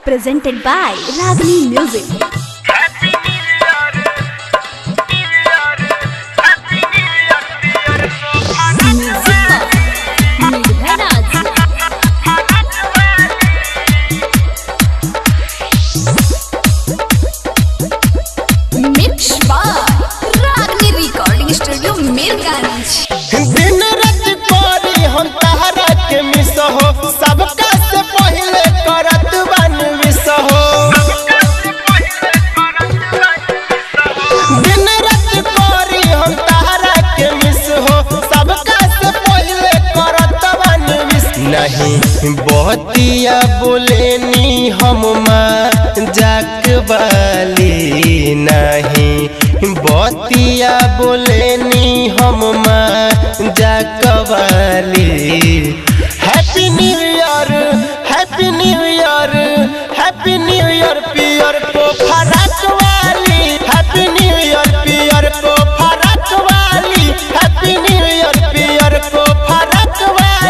Presented by Ragini Music. दिन रात करी हम तहरा के मिस हो, सबका से पहले करत बन विस हो। दिन रात करी हम तहरा के मिस हो, सबका से पहले करत बन विस। नहीं बतिया बोलेनी हम जाक वाली, नहीं बतिया बोलेनी हम जाकवाली। Happy new year, happy new year, happy new year पियर को फरक वाली। हैप्पी न्यू ईयर पियर को फरक वाली। हैप्पी न्यू ईयर पियर को फरक वाली।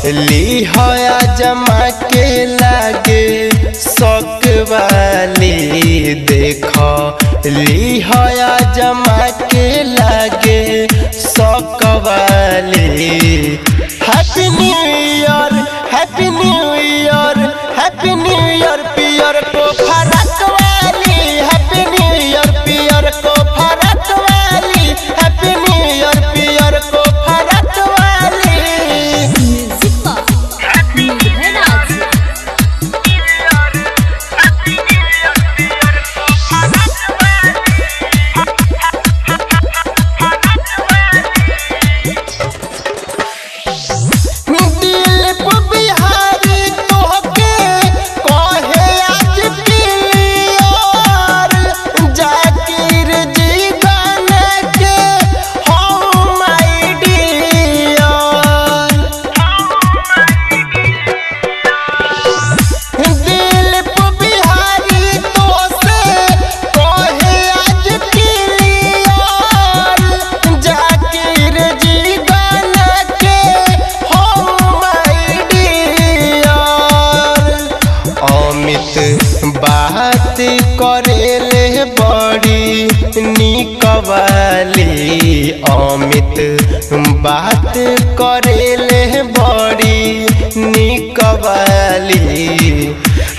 ली होया जमा के लागे शौक वाली। देखो ली होया जमा के लागे शौक वाली। Happy new year, happy new year, happy new year पियर को फरक वाली। हैप्पी न्यू ईयर पियर को फरक वाली। हैप्पी न्यू ईयर पियर को फरक वाली। बात करेले बड़ी निक वाली। अमित बात करेले बड़ी निक वाली।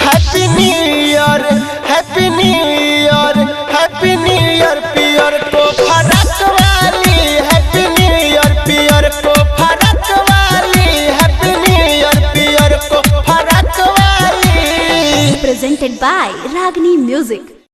Happy new year, happy new year, happy new year पियर को फरक वाली। हैप्पी न्यू ईयर पियर को फरक वाली। हैप्पी न्यू ईयर पियर को फरक वाली। Presented by Ragini Music.